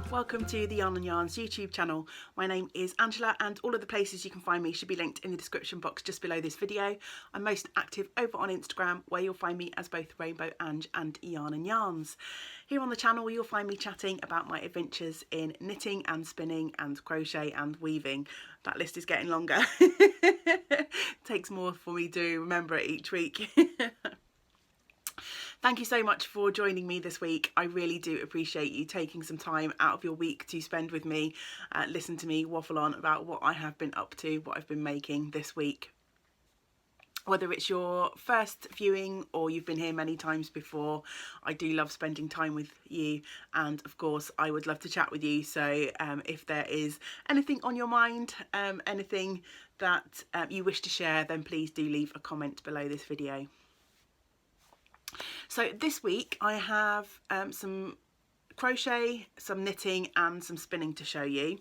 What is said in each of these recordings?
Welcome to the Yarn and Yarns YouTube channel. My name is Angela and all of the places you can find me should be linked in the description box just below this video. I'm most active over on Instagram, where you'll find me as both Rainbow Ange and Yarn and Yarns. Here on the channel you'll find me chatting about my adventures in knitting and spinning and crochet and weaving. That list is getting longer. Takes more for me to remember it each week. Thank you so much for joining me this week. I really do appreciate you taking some time out of your week to spend with me, listen to me waffle on about what I have been up to, what I've been making this week. Whether it's your first viewing or you've been here many times before, I do love spending time with you, and of course I would love to chat with you. So if there is anything on your mind, anything that you wish to share, then please do leave a comment below this video. So this week I have some crochet, some knitting and some spinning to show you.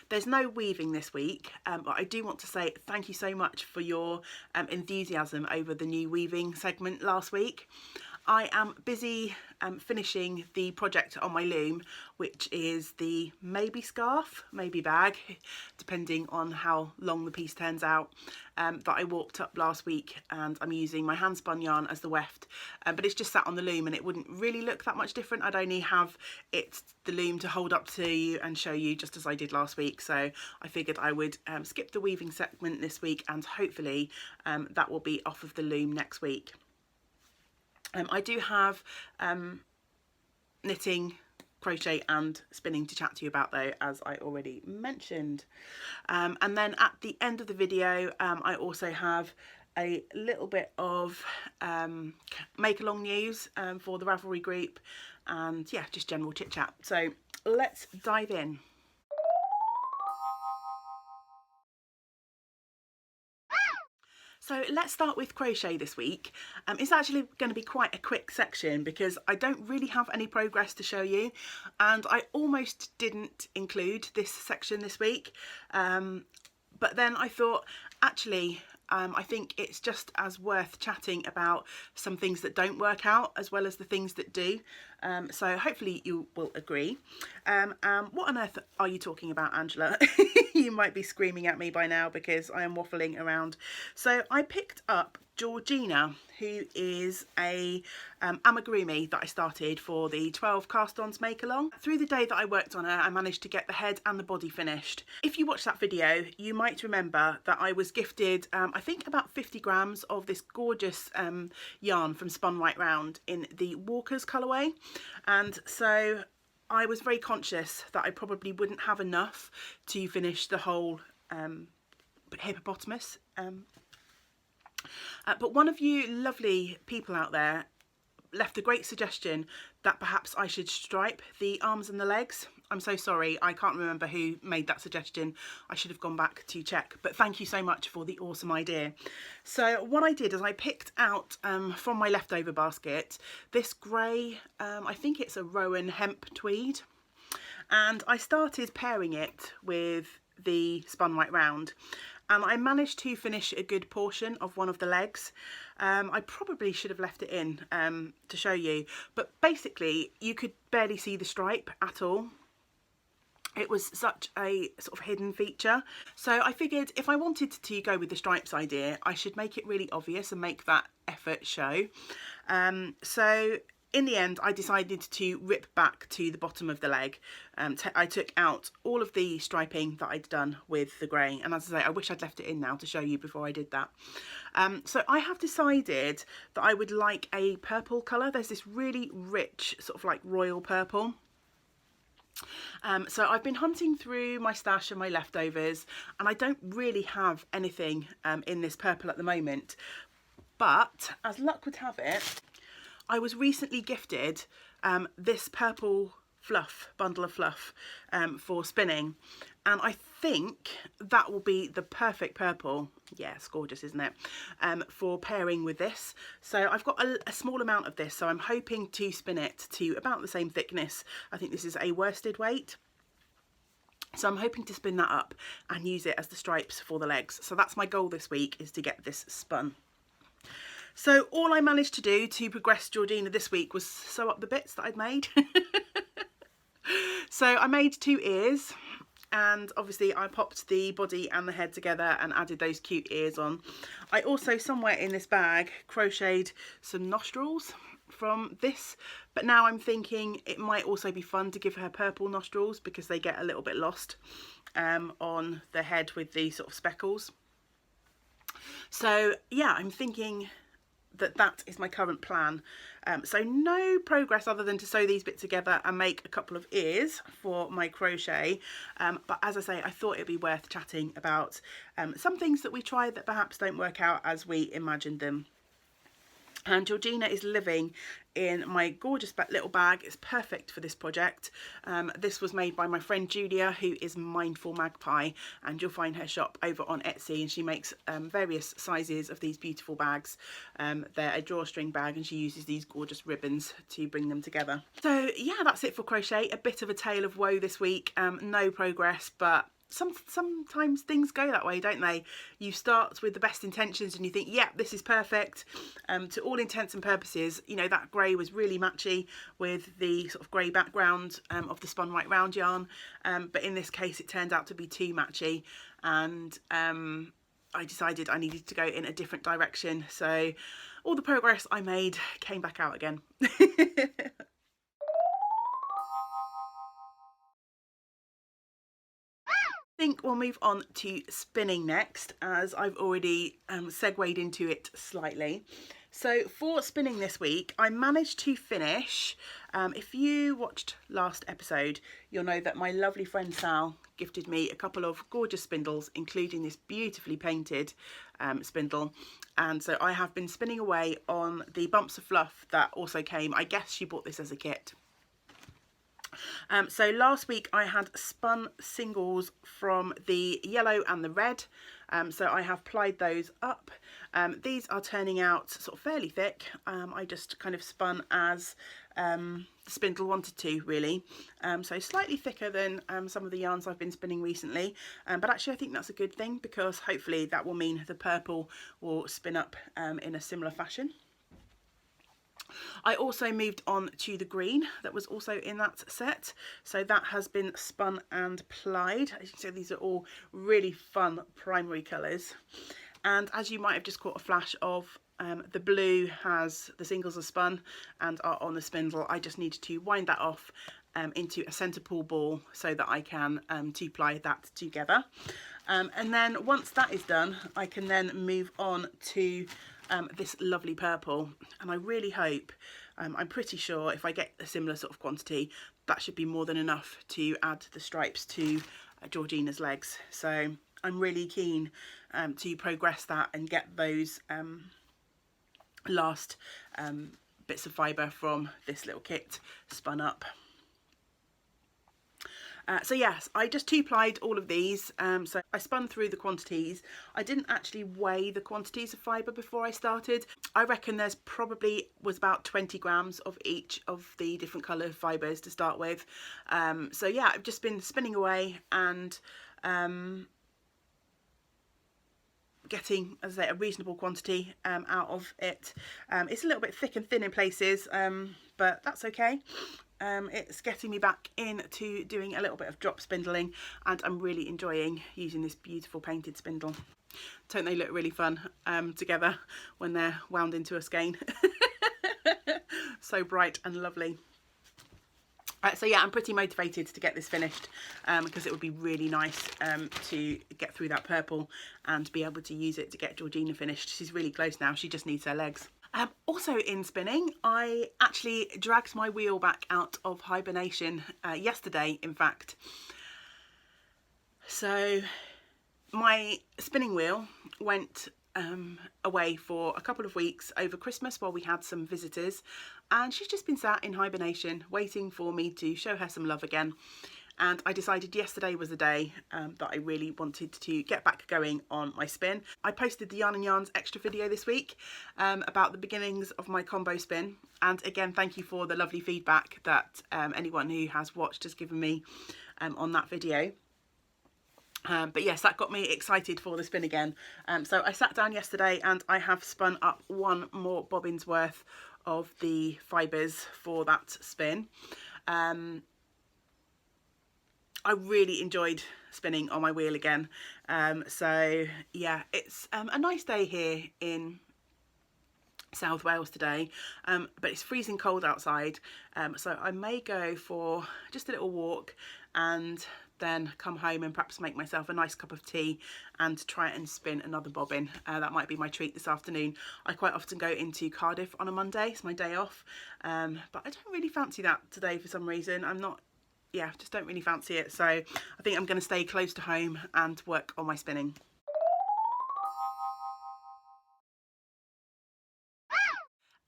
There's no weaving this week, but I do want to say thank you so much for your enthusiasm over the new weaving segment last week. I am busy finishing the project on my loom, which is the maybe scarf, maybe bag, depending on how long the piece turns out, that I walked up last week, and I'm using my hand spun yarn as the weft, but it's just sat on the loom and it wouldn't really look that much different. I'd only have the loom to hold up to you and show you just as I did last week, so I figured I would skip the weaving segment this week, and hopefully that will be off of the loom next week. I do have knitting, crochet and spinning to chat to you about though, as I already mentioned. And then at the end of the video I also have a little bit of make along news for the Ravelry group, and yeah, just general chit chat. So let's dive in. So let's start with crochet this week. It's actually going to be quite a quick section because I don't really have any progress to show you, and I almost didn't include this section this week, but then I thought actually I think it's just as worth chatting about some things that don't work out as well as the things that do. So hopefully you will agree. What on earth are you talking about, Angela? You might be screaming at me by now because I am waffling around. So I picked up Georgina, who is a amigurumi that I started for the 12 cast-ons make along. Through the day that I worked on her, I managed to get the head and the body finished. If you watched that video, you might remember that I was gifted I think about 50 grams of this gorgeous yarn from Spun Right Round in the Walker's colourway, and so I was very conscious that I probably wouldn't have enough to finish the whole hippopotamus. But one of you lovely people out there left a great suggestion that perhaps I should stripe the arms and the legs. I'm so sorry, I can't remember who made that suggestion. I should have gone back to check, but thank you so much for the awesome idea. So what I did is I picked out from my leftover basket this grey, I think it's a Rowan hemp tweed, and I started pairing it with the Spun Right Round, and I managed to finish a good portion of one of the legs. I probably should have left it in to show you, but basically you could barely see the stripe at all. It was such a sort of hidden feature. So I figured if I wanted to go with the stripes idea, I should make it really obvious and make that effort show. So in the end, I decided to rip back to the bottom of the leg. I took out all of the striping that I'd done with the grey, and as I say, I wish I'd left it in now to show you before I did that. So I have decided that I would like a purple colour. There's this really rich sort of like royal purple, So I've been hunting through my stash and my leftovers, and I don't really have anything in this purple at the moment. But as luck would have it, I was recently gifted this purple fluff, bundle of fluff for spinning, and I think that will be the perfect purple. Yeah, it's gorgeous, isn't it? For pairing with this. So I've got a small amount of this, so I'm hoping to spin it to about the same thickness. I think this is a worsted weight. So I'm hoping to spin that up and use it as the stripes for the legs. So that's my goal this week, is to get this spun. So all I managed to do to progress Georgina this week was sew up the bits that I'd made. So I made 2 ears, and obviously I popped the body and the head together and added those cute ears on. I also, somewhere in this bag, crocheted some nostrils from this, but now I'm thinking it might also be fun to give her purple nostrils because they get a little bit lost on the head with the sort of speckles. So yeah, I'm thinking that is my current plan. So no progress other than to sew these bits together and make a couple of ears for my crochet. But as I say, I thought it'd be worth chatting about some things that we tried that perhaps don't work out as we imagined them. And Georgina is living in my gorgeous little bag. It's perfect for this project. This was made by my friend Julia, who is Mindful Magpie, and you'll find her shop over on Etsy, and she makes various sizes of these beautiful bags. They're a drawstring bag, and she uses these gorgeous ribbons to bring them together. So yeah, that's it for crochet. A bit of a tale of woe this week. No progress, but sometimes things go that way, don't they? You start with the best intentions and you think, yeah, this is perfect. To all intents and purposes, you know, that grey was really matchy with the sort of grey background of the spun right round yarn, but in this case it turned out to be too matchy, and I decided I needed to go in a different direction, so all the progress I made came back out again. I think we'll move on to spinning next, as I've already segued into it slightly. So for spinning this week, I managed to finish, if you watched last episode, you'll know that my lovely friend Sal gifted me a couple of gorgeous spindles, including this beautifully painted spindle. And so I have been spinning away on the bumps of fluff that also came. I guess she bought this as a kit. So last week I had spun singles from the yellow and the red, so I have plied those up. These are turning out sort of fairly thick. I just kind of spun as the spindle wanted to, really, so slightly thicker than some of the yarns I've been spinning recently, but actually I think that's a good thing, because hopefully that will mean the purple will spin up in a similar fashion. I also moved on to the green that was also in that set, so that has been spun and plied. As you can see, these are all really fun primary colours, and as you might have just caught a flash of, the blue has, the singles are spun and are on the spindle. I just need to wind that off into a centre pull ball so that I can two-ply that together, and then once that is done I can then move on to this lovely purple, and I really hope, I'm pretty sure if I get a similar sort of quantity, that should be more than enough to add the stripes to Georgina's legs. So I'm really keen to progress that and get those last bits of fibre from this little kit spun up. So yes, I just two-plied all of these, so I spun through the quantities. I didn't actually weigh the quantities of fibre before I started. I reckon there's probably was about 20 grams of each of the different colour fibres to start with. So yeah, I've just been spinning away and getting, as I say, a reasonable quantity out of it. It's a little bit thick and thin in places, but that's okay. It's getting me back into doing a little bit of drop spindling, and I'm really enjoying using this beautiful painted spindle. Don't they look really fun together when they're wound into a skein? So bright and lovely. So yeah, I'm pretty motivated to get this finished, because it would be really nice to get through that purple and be able to use it to get Georgina finished. She's really close now, she just needs her legs. Also in spinning, I actually dragged my wheel back out of hibernation yesterday, in fact. So my spinning wheel went away for a couple of weeks over Christmas while we had some visitors, and she's just been sat in hibernation waiting for me to show her some love again. And I decided yesterday was the day that I really wanted to get back going on my spin. I posted the Yarn and Yarns extra video this week about the beginnings of my combo spin, and again thank you for the lovely feedback that anyone who has watched has given me on that video. But yes, that got me excited for the spin again. So I sat down yesterday and I have spun up one more bobbin's worth of the fibres for that spin. I really enjoyed spinning on my wheel again. So yeah, it's a nice day here in South Wales today, but it's freezing cold outside. So I may go for just a little walk and then come home and perhaps make myself a nice cup of tea and try and spin another bobbin. That might be my treat this afternoon. I quite often go into Cardiff on a Monday, it's my day off, but I don't really fancy that today for some reason. Just don't really fancy it, so I think I'm going to stay close to home and work on my spinning.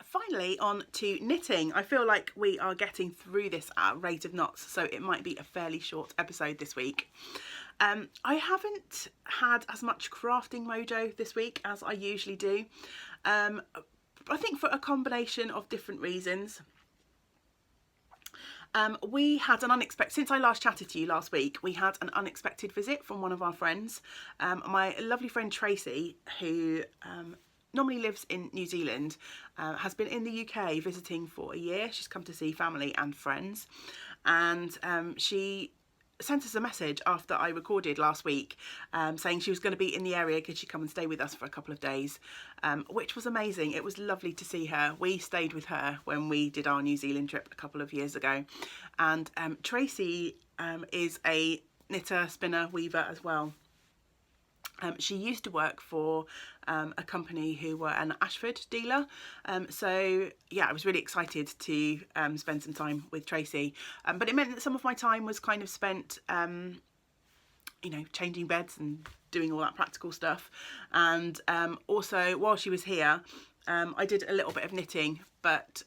Finally, on to knitting. I feel like we are getting through this at a rate of knots, so it might be a fairly short episode this week. I haven't had as much crafting mojo this week as I usually do. I think for a combination of different reasons. We had an unexpected, since I last chatted to you last week, we had an unexpected visit from one of our friends. My lovely friend Tracy, who normally lives in New Zealand, has been in the UK visiting for a year. She's come to see family and friends, and she sent us a message after I recorded last week saying she was going to be in the area. Could she come and stay with us for a couple of days, which was amazing. It was lovely to see her. We stayed with her when we did our New Zealand trip a couple of years ago, and Tracy is a knitter, spinner, weaver as well. She used to work for a company who were an Ashford dealer, so yeah, I was really excited to spend some time with Tracy, but it meant that some of my time was kind of spent you know, changing beds and doing all that practical stuff. And also while she was here, I did a little bit of knitting, but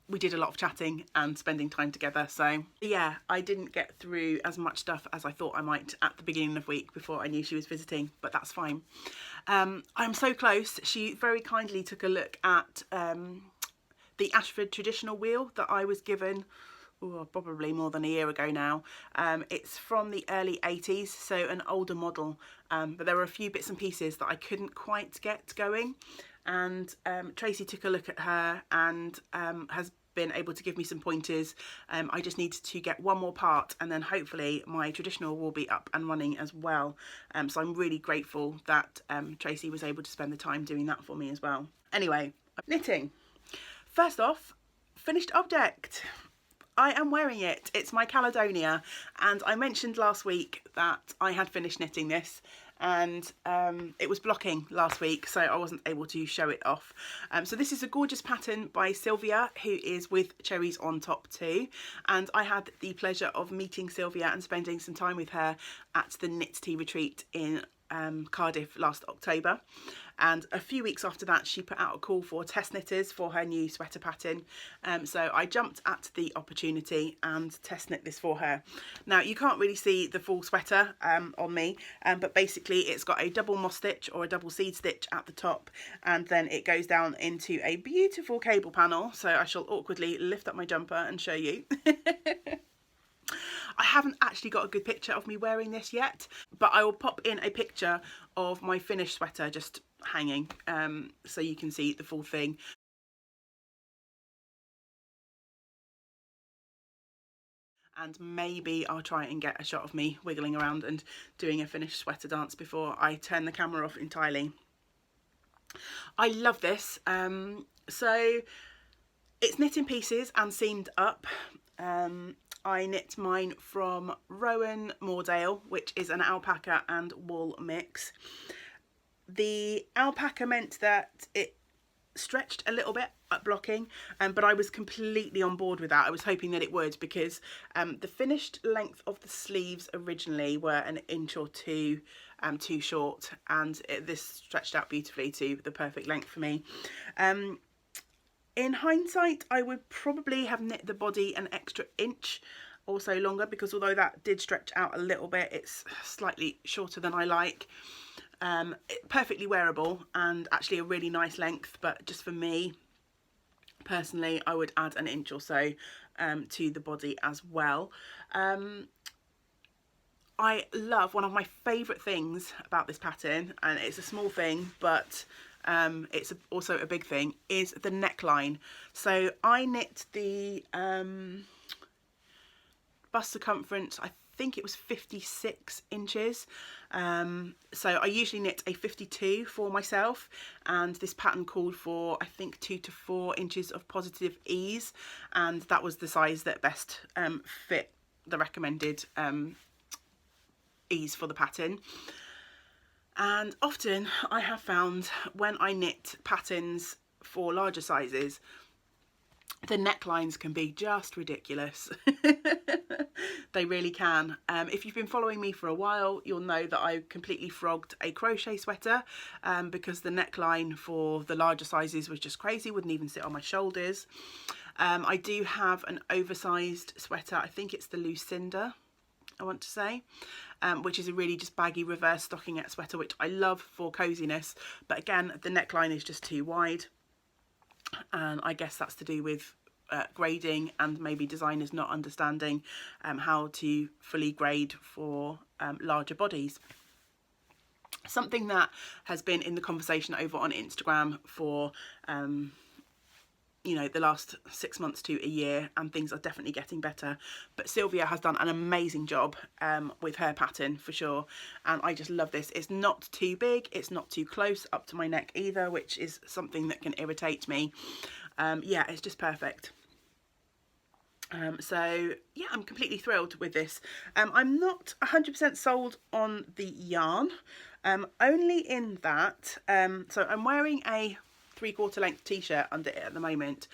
we did a lot of chatting and spending time together. So yeah, I didn't get through as much stuff as I thought I might at the beginning of the week before I knew she was visiting, but that's fine. I'm so close. She very kindly took a look at the Ashford traditional wheel that I was given probably more than a year ago now. It's from the early 80s, so an older model, but there were a few bits and pieces that I couldn't quite get going, and Tracy took a look at her and has been able to give me some pointers. I just need to get one more part and then hopefully my traditional will be up and running as well. So I'm really grateful that Tracy was able to spend the time doing that for me as well. Anyway, knitting. First off, finished object. I am wearing it. It's my Caledonia, and I mentioned last week that I had finished knitting this, and it was blocking last week, so I wasn't able to show it off. So this is a gorgeous pattern by Sylvia, who is with Cherries on Top too, and I had the pleasure of meeting Sylvia and spending some time with her at the Knit Tea Retreat in Cardiff last October, and a few weeks after that she put out a call for test knitters for her new sweater pattern, so I jumped at the opportunity and test knit this for her. Now you can't really see the full sweater on me, but basically it's got a double moss stitch or a double seed stitch at the top, and then it goes down into a beautiful cable panel, so I shall awkwardly lift up my jumper and show you. I haven't actually got a good picture of me wearing this yet, but I will pop in a picture of my finished sweater just hanging, so you can see the full thing. And maybe I'll try and get a shot of me wiggling around and doing a finished sweater dance before I turn the camera off entirely. I love this. So it's knit in pieces and seamed up. I knit mine from Rowan Moordale, which is an alpaca and wool mix. The alpaca meant that it stretched a little bit at blocking, but I was completely on board with that. I was hoping that it would, because the finished length of the sleeves originally were an inch or two too short, and this stretched out beautifully to the perfect length for me. In hindsight, I would probably have knit the body an extra inch or so longer, because although that did stretch out a little bit, it's slightly shorter than I like. Perfectly wearable and actually a really nice length, but just for me personally, I would add an inch or so to the body as well. I love, one of my favourite things about this pattern, and it's a small thing but it's also a big thing, is the neckline. So I knit the bust circumference, I think it was 56 inches. So I usually knit a 52 for myself, and this pattern called for, I think, 2 to 4 inches of positive ease, and that was the size that best fit the recommended ease for the pattern. And often I have found when I knit patterns for larger sizes, the necklines can be just ridiculous. They really can. If you've been following me for a while, you'll know that I completely frogged a crochet sweater because the neckline for the larger sizes was just crazy, wouldn't even sit on my shoulders. I do have an oversized sweater, I think it's the Lucinda, I want to say, which is a really just baggy reverse stockinette sweater, which I love for coziness, but again, the neckline is just too wide, and I guess that's to do with grading and maybe designers not understanding how to fully grade for larger bodies. Something that has been in the conversation over on Instagram for you know, the last 6 months to a year, and things are definitely getting better, but Sylvia has done an amazing job with her pattern for sure, and I just love this. It's not too big, it's not too close up to my neck either, which is something that can irritate me. Yeah, it's just perfect. So yeah, I'm completely thrilled with this. I'm not 100% sold on the yarn, only in that, so I'm wearing a 3/4 length t-shirt under it at the moment,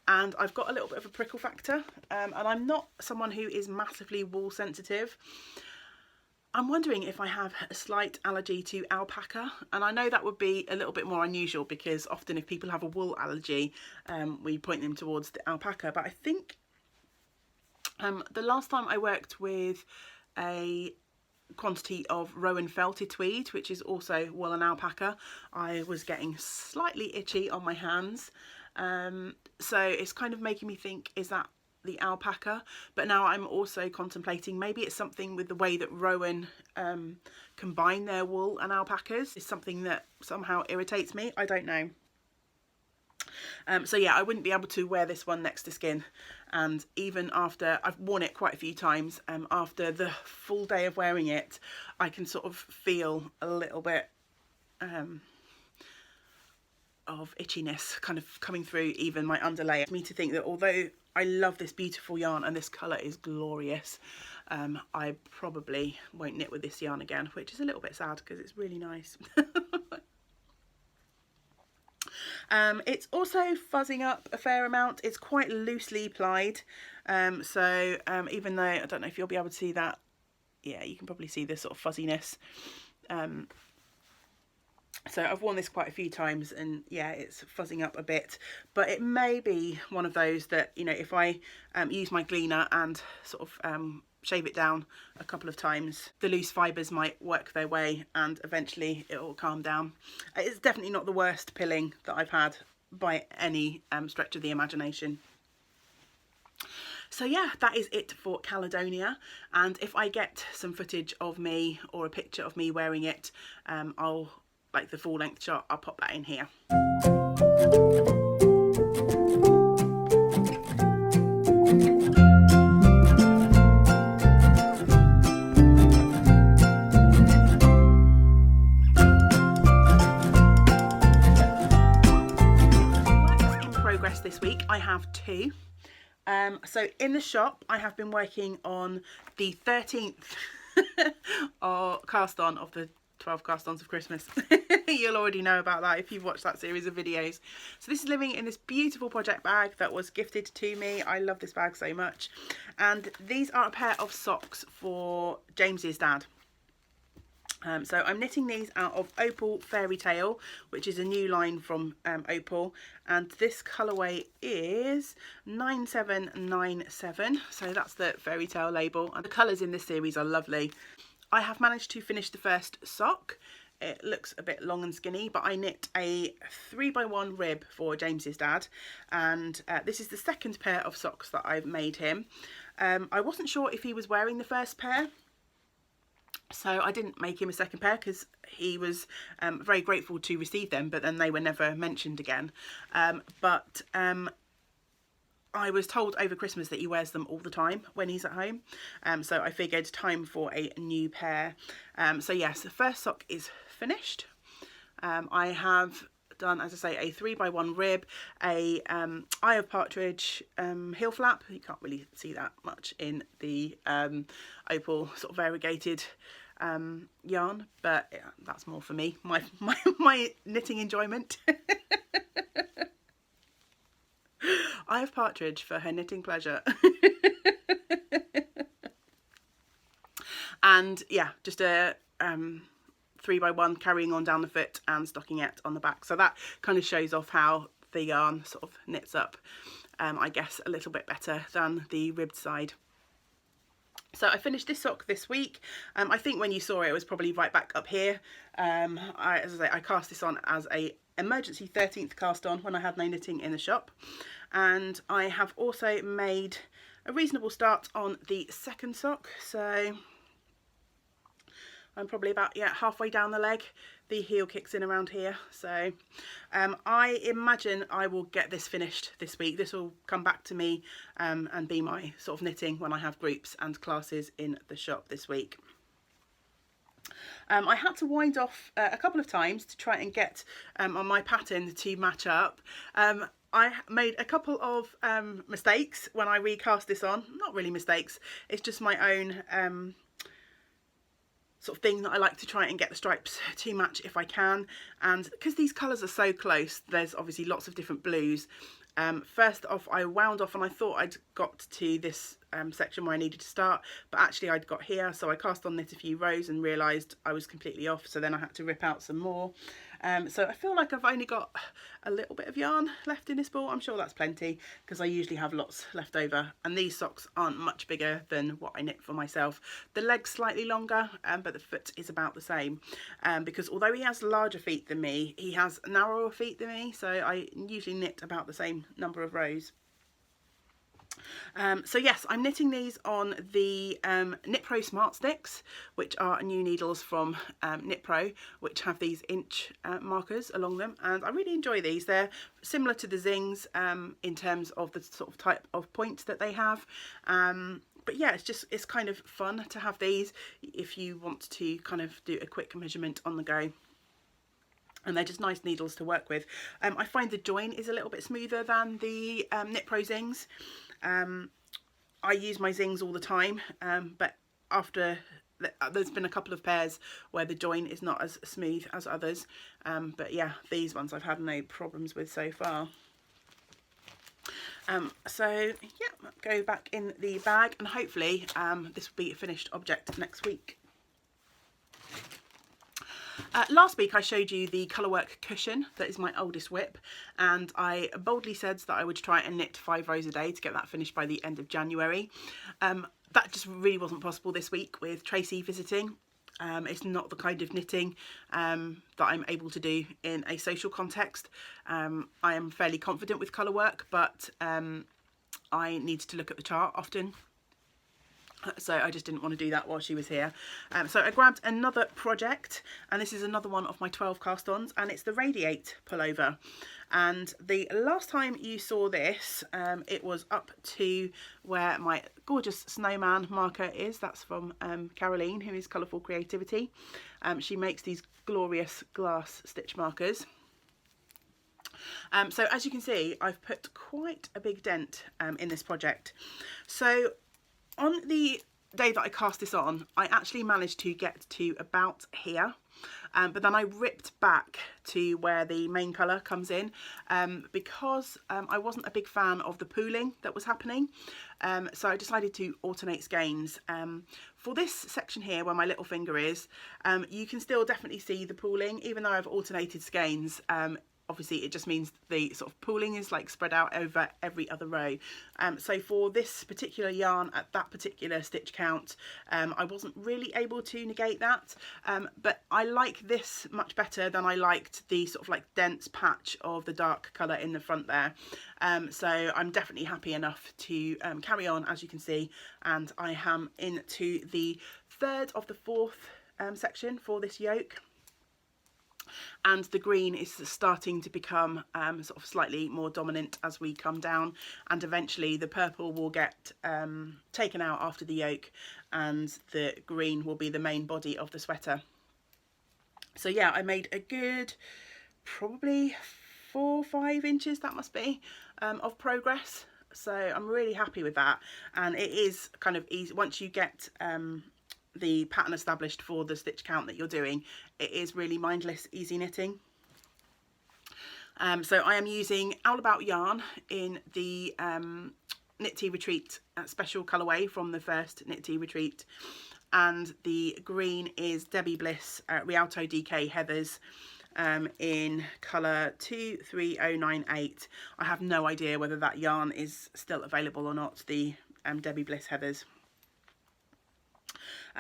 and I've got a little bit of a prickle factor, and I'm not someone who is massively wool sensitive. I'm wondering if I have a slight allergy to alpaca, and I know that would be a little bit more unusual because often if people have a wool allergy, we point them towards the alpaca, but I think the last time I worked with a quantity of Rowan felted tweed, which is also wool and alpaca, I was getting slightly itchy on my hands, so it's kind of making me think, is that the alpaca? But now I'm also contemplating maybe it's something with the way that Rowan combine their wool and alpacas is something that somehow irritates me. I don't know. So yeah, I wouldn't be able to wear this one next to skin, and even after I've worn it quite a few times, after the full day of wearing it, I can sort of feel a little bit of itchiness kind of coming through even my underlayer. Me to think that although I love this beautiful yarn and this colour is glorious, I probably won't knit with this yarn again, which is a little bit sad because it's really nice. It's also fuzzing up a fair amount. It's quite loosely plied, so even though I don't know if you'll be able to see that, yeah, you can probably see this sort of fuzziness. So I've worn this quite a few times, and yeah, it's fuzzing up a bit, but it may be one of those that, you know, if I use my gleaner and sort of shave it down a couple of times, the loose fibres might work their way and eventually it will calm down. It's definitely not the worst pilling that I've had by any stretch of the imagination. So yeah, that is it for Caledonia, and if I get some footage of me or a picture of me wearing it, I'll, like the full length shot, I'll pop that in here. This week I have two. So in the shop I have been working on the 13th or cast on of the 12 cast-ons of Christmas. You'll already know about that if you've watched that series of videos. So this is living in this beautiful project bag that was gifted to me. I love this bag so much. And these are a pair of socks for James's dad. So I'm knitting these out of Opal Fairy Tale, which is a new line from Opal, and this colourway is 9797, so that's the Fairy Tale label, and the colours in this series are lovely. I have managed to finish the first sock. It looks a bit long and skinny, but I knit a 3x1 rib for James's dad, and this is the second pair of socks that I've made him. I wasn't sure if he was wearing the first pair, so I didn't make him a second pair because he was very grateful to receive them, but then they were never mentioned again. I was told over Christmas that he wears them all the time when he's at home. So I figured time for a new pair. So yes, the first sock is finished. I have done, as I say, a 3x1 rib, a Eye of Partridge heel flap. You can't really see that much in the Opal sort of variegated yarn, but yeah, that's more for me, my knitting enjoyment. Eye of Partridge for her knitting pleasure. And yeah, just a 3x1 carrying on down the foot and stockinette on the back. So that kind of shows off how the yarn sort of knits up, I guess, a little bit better than the ribbed side. So I finished this sock this week. I think when you saw it, it was probably right back up here. As I say, I cast this on as a emergency 13th cast on when I had no knitting in the shop. And I have also made a reasonable start on the second sock. So I'm probably about, yeah, halfway down the leg. The heel kicks in around here. So I imagine I will get this finished this week. This will come back to me and be my sort of knitting when I have groups and classes in the shop this week. I had to wind off a couple of times to try and get on my pattern to match up. I made a couple of mistakes when I recast this on. Not really mistakes, it's just my own sort of thing that I like to try and get the stripes to match if I can. And because these colours are so close, there's obviously lots of different blues. First off, I wound off and I thought I'd got to this section where I needed to start, but actually I'd got here, so I cast on, knit a few rows and realised I was completely off, so then I had to rip out some more. So I feel like I've only got a little bit of yarn left in this ball. I'm sure that's plenty because I usually have lots left over, and these socks aren't much bigger than what I knit for myself. The leg's slightly longer, but the foot is about the same, because although he has larger feet than me, he has narrower feet than me, so I usually knit about the same number of rows. So yes, I'm knitting these on the Knit Pro Smart Sticks, which are new needles from Knit Pro, which have these inch markers along them, and I really enjoy these. They're similar to the Zings in terms of the sort of type of point that they have. But yeah, it's kind of fun to have these if you want to kind of do a quick measurement on the go. And they're just nice needles to work with. I find the join is a little bit smoother than the Knit Pro Zings. I use my Zings all the time, but there's been a couple of pairs where the join is not as smooth as others. But yeah, these ones I've had no problems with so far. So yeah, go back in the bag, and hopefully this will be a finished object next week. Last week I showed you the colourwork cushion that is my oldest whip, and I boldly said that I would try and knit 5 rows a day to get that finished by the end of January. That just really wasn't possible this week with Tracy visiting. It's not the kind of knitting that I'm able to do in a social context. I am fairly confident with colourwork, but I need to look at the chart often. So I just didn't want to do that while she was here. So I grabbed another project, and this is another one of my 12 cast-ons, and it's the Radiate pullover. And the last time you saw this, it was up to where my gorgeous snowman marker is. That's from Caroline, who is Colourful Creativity. She makes these glorious glass stitch markers. So as you can see, I've put quite a big dent in this project. So on the day that I cast this on, I actually managed to get to about here. but then I ripped back to where the main colour comes in, because I wasn't a big fan of the pooling that was happening. So I decided to alternate skeins. For this section here where my little finger is, you can still definitely see the pooling, even though I've alternated skeins. Obviously it just means the sort of pooling is like spread out over every other row. So for this particular yarn at that particular stitch count, I wasn't really able to negate that, but I like this much better than I liked the sort of like dense patch of the dark colour in the front there. So I'm definitely happy enough to carry on, as you can see, and I am into the third of the fourth section for this yoke. And the green is starting to become sort of slightly more dominant as we come down, and eventually the purple will get taken out after the yoke and the green will be the main body of the sweater. So yeah, I made a good probably 4 or 5 inches, that must be, of progress. So I'm really happy with that, and it is kind of easy once you get the pattern established for the stitch count that you're doing. It is really mindless, easy knitting. So I am using Owl About yarn in the Knit Tea Retreat special colourway from the first Knit Tea Retreat, and the green is Debbie Bliss Rialto DK Heathers in colour 23098. I have no idea whether that yarn is still available or not, the Debbie Bliss Heathers.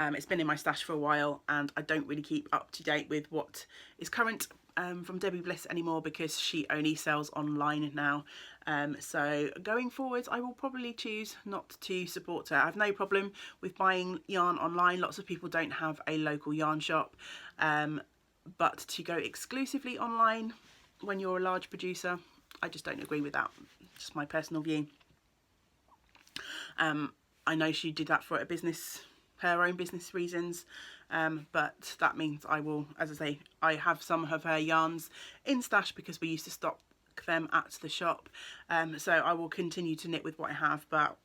It's been in my stash for a while, and I don't really keep up to date with what is current from Debbie Bliss anymore, because she only sells online now. So going forwards, I will probably choose not to support her. I have no problem with buying yarn online. Lots of people don't have a local yarn shop, but to go exclusively online when you're a large producer, I just don't agree with that. Just my personal view. I know she did that for a business, her own business reasons, but that means I will, as I say, I have some of her yarns in stash because we used to stock them at the shop, so I will continue to knit with what I have, but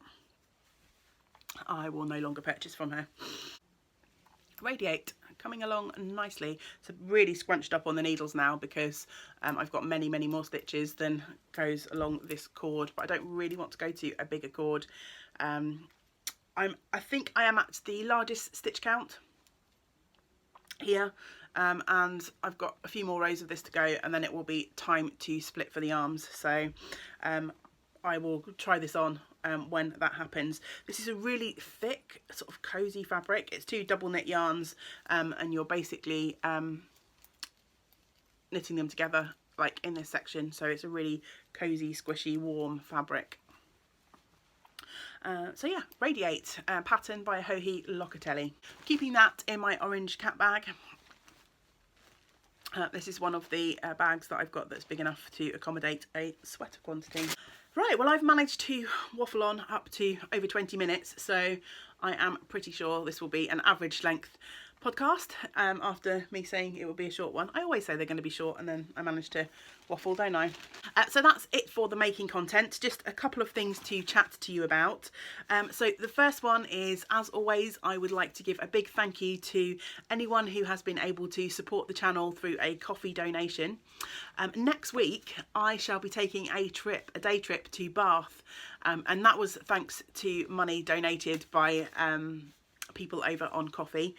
I will no longer purchase from her. Radiate, coming along nicely. So really scrunched up on the needles now because I've got many more stitches than goes along this cord, but I don't really want to go to a bigger cord. I think I am at the largest stitch count here, and I've got a few more rows of this to go, and then it will be time to split for the arms. So I will try this on when that happens. This is a really thick sort of cozy fabric. It's 2 double knit yarns, and you're basically knitting them together like in this section, so it's a really cozy, squishy, warm fabric. So yeah, Radiate, pattern by Joji Locatelli. Keeping that in my orange cat bag. This is one of the bags that I've got that's big enough to accommodate a sweater quantity. Right, well, I've managed to waffle on up to over 20 minutes, so I am pretty sure this will be an average length podcast, after me saying it will be a short one. I always say they're going to be short and then I manage to waffle, don't I? So that's it for the making content. Just a couple of things to chat to you about. So the first one is, as always, I would like to give a big thank you to anyone who has been able to support the channel through a coffee donation. Next week I shall be taking a day trip to Bath, and that was thanks to money donated by people over on Coffee.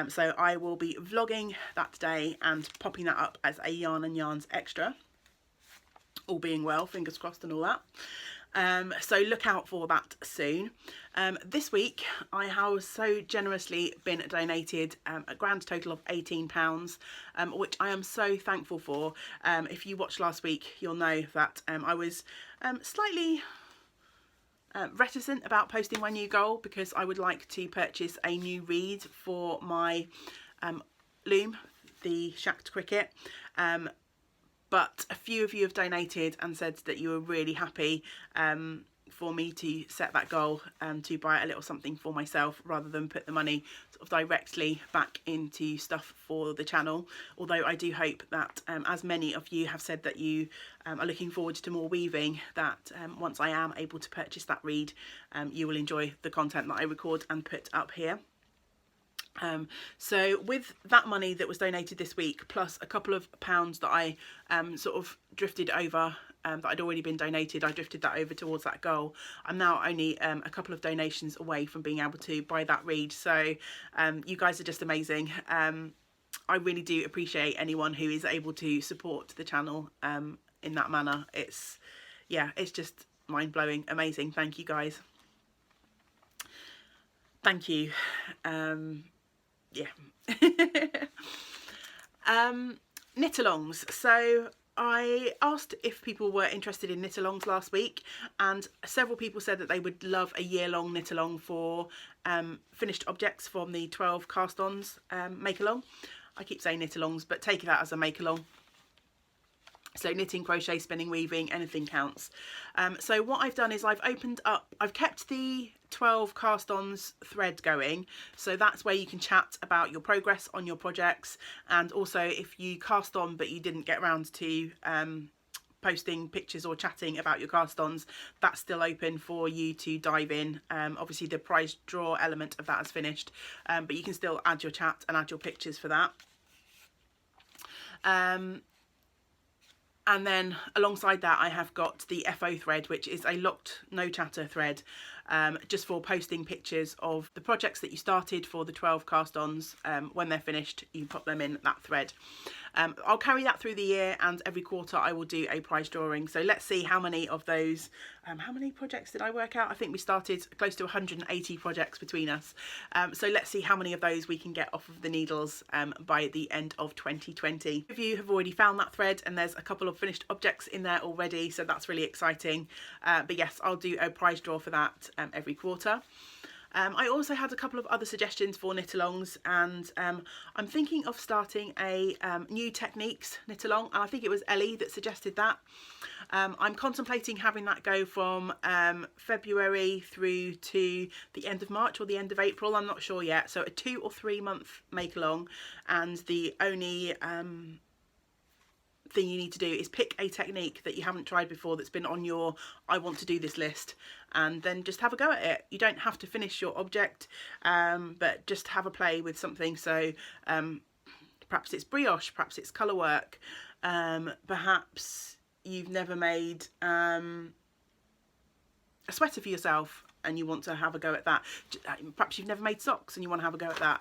So I will be vlogging that day and popping that up as a Yarn and Yarns extra, all being well, fingers crossed and all that. So look out for that soon. This week I have so generously been donated a grand total of £18, which I am so thankful for. If you watched last week, you'll know that I was slightly reticent about posting my new goal because I would like to purchase a new reed for my loom, the Shacked Cricket, but a few of you have donated and said that you were really happy for me to set that goal, to buy a little something for myself rather than put the money sort of directly back into stuff for the channel. Although I do hope that as many of you have said that you are looking forward to more weaving, that once I am able to purchase that reed, you will enjoy the content that I record and put up here. So with that money that was donated this week, plus a couple of pounds that I sort of drifted over, that I'd already been donated, I drifted that over towards that goal. I'm now only a couple of donations away from being able to buy that reed. So you guys are just amazing. I really do appreciate anyone who is able to support the channel in that manner. It's just mind-blowing, amazing. Thank you guys. Thank you. Knit-alongs. So I asked if people were interested in knit-alongs last week, and several people said that they would love a year-long knit-along for finished objects from the 12 cast-ons make-along. I keep saying knit-alongs, but take that as a make-along. So knitting, crochet, spinning, weaving, anything counts. So what I've done is I've kept the 12 cast-ons thread going. So that's where you can chat about your progress on your projects. And also if you cast on but you didn't get around to posting pictures or chatting about your cast-ons, that's still open for you to dive in. Obviously the prize draw element of that is finished, but you can still add your chat and add your pictures for that. And then alongside that I have got the FO thread, which is a locked no chatter thread, just for posting pictures of the projects that you started for the 12 cast-ons. When they're finished, you pop them in that thread. I'll carry that through the year, and every quarter I will do a prize drawing. So let's see how many of those, how many projects did I work out? I think we started close to 180 projects between us. So let's see how many of those we can get off of the needles by the end of 2020. If you have already found that thread, and there's a couple of finished objects in there already, so that's really exciting. But yes, I'll do a prize draw for that every quarter. I also had a couple of other suggestions for knit-alongs, and I'm thinking of starting a new techniques knit-along, and I think it was Ellie that suggested that. I'm contemplating having that go from February through to the end of March or the end of April, I'm not sure yet. So a 2 or 3 month make-along, and the only thing you need to do is pick a technique that you haven't tried before that's been on your I want to do this list, and then just have a go at it. You don't have to finish your object, but just have a play with something. So perhaps it's brioche, perhaps it's colour work, perhaps you've never made a sweater for yourself and you want to have a go at that. Perhaps you've never made socks and you want to have a go at that.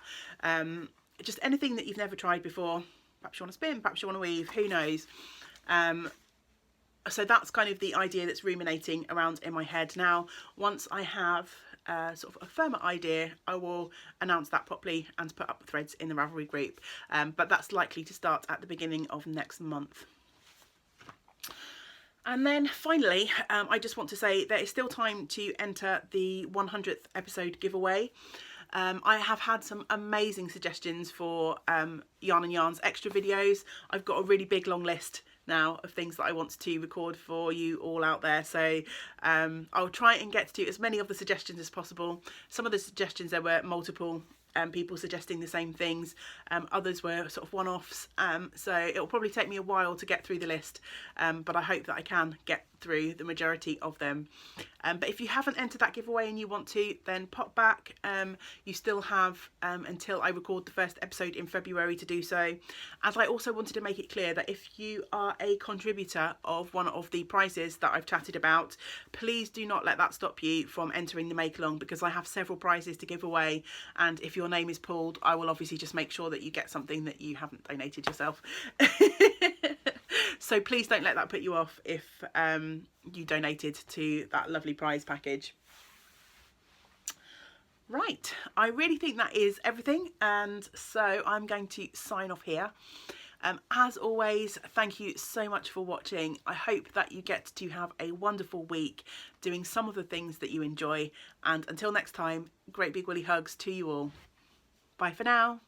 Just anything that you've never tried before. Perhaps you want to spin, perhaps you want to weave, who knows. So that's kind of the idea that's ruminating around in my head. Now, once I have sort of a firmer idea, I will announce that properly and put up the threads in the Ravelry group. But that's likely to start at the beginning of next month. And then finally, I just want to say there is still time to enter the 100th episode giveaway. I have had some amazing suggestions for Yarn and Yarns extra videos. I've got a really big long list now of things that I want to record for you all out there. So I'll try and get to as many of the suggestions as possible. Some of the suggestions, there were multiple people suggesting the same things. Others were sort of one-offs. So it'll probably take me a while to get through the list, but I hope that I can get through the majority of them. But if you haven't entered that giveaway and you want to, then pop back. You still have until I record the first episode in February to do so. And I also wanted to make it clear that if you are a contributor of one of the prizes that I've chatted about, please do not let that stop you from entering the make along, because I have several prizes to give away, and if your name is pulled, I will obviously just make sure that you get something that you haven't donated yourself. So please don't let that put you off if you donated to that lovely prize package. Right, I really think that is everything, and so I'm going to sign off here. As always, thank you so much for watching. I hope that you get to have a wonderful week doing some of the things that you enjoy, and until next time, great big woolly hugs to you all. Bye for now.